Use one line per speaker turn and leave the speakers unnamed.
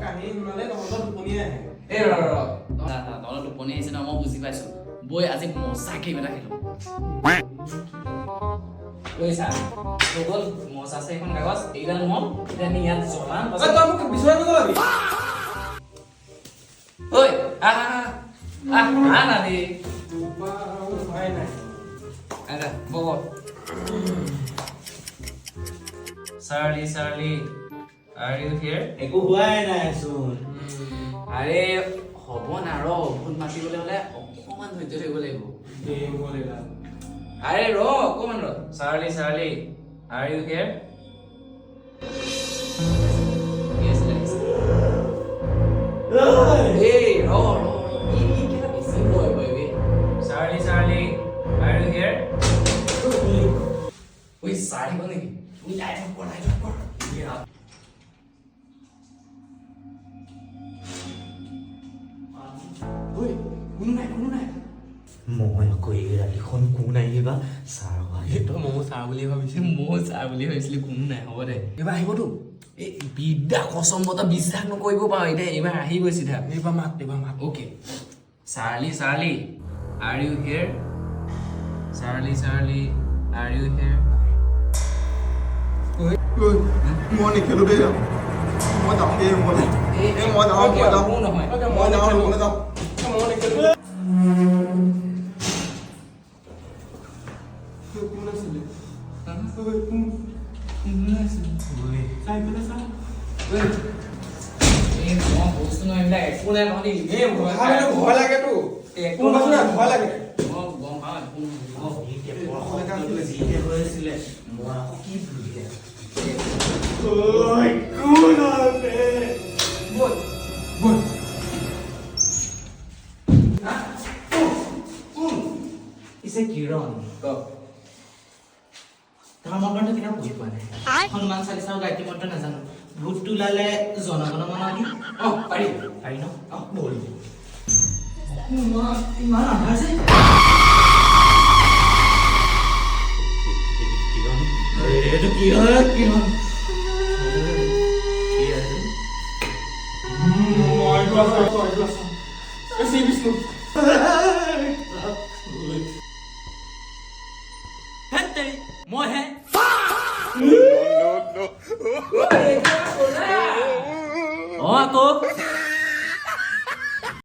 কাহিনী শুনালে তহঁতৰ টোপনি আহে
এই ৰ তহঁতৰ টোপনি আহিছে ন মই বুজি পাইছো বৈ আজি মজা গেম এটা খেলো লৈছা তোৰ মজা আছে এখন কাগজ এইডাল মন এতিয়া আমি ইয়াত জমান
তই মোক বিচৰা নগলাবি
ঐ না দে
ভয় নাই
আচ্ছা বব Charlie, are you here?
একো হোৱাই নাই চোন
আৰে হ'ব না ৰ ভূত মাতিবলৈ হ'লে অকণমান ধৈৰ্য থাকিব লাগিব আৰে ৰ অকণমান ৰ Charlie, are you here? Yes, guys. Hey, ৰ ই কেলা বেছি ভয় বে Charlie, are you here? ঐ চাৰি গ'ল নেকি তুমি লাইট অফ কৰ ঐ কোনো নাই
মই আকৌ এই ৰাতিখন কোন আহিবা চাৰ
তই ময়ো চাহ বুলি ভাবিছিলি
মই চাহ বুলি ভাবিছিলি কোনো নাই হ'ব দে এইবাৰ আহিবতো এই বিদ্যা কচম বতা বিশ্বাস নকৰিব পাৰ এতিয়া এইবাৰ আহিবই চিধা
এইবাৰ মাত
okay Charlie, are you here? Charlie, are you here?
মই নেখেলো দেই মই যাওঁ দেই মই যাওঁ কোন আছিলে
বস্তু নহয় এইবিলাক একো নাই তহঁতি
ভয় লাগেতো
একো
ভয় লাগে
মই গম পাওঁ
যিহে হৈ আছিলে মই আকৌ কি বুলিয়ে পিছে কিৰণ তোমাৰ মন্ত্ৰটো কেতিয়াও পঢ়ি পোৱা নাই হনুমান চালিচা আৰু গায়ত্ৰী মন্ত্ৰ নাজানো ভূতটো ওলালে জনগণ মন আদি পাৰি ন বল ইমান আন্ধাৰ যে এইটো কি হয় কিৰণ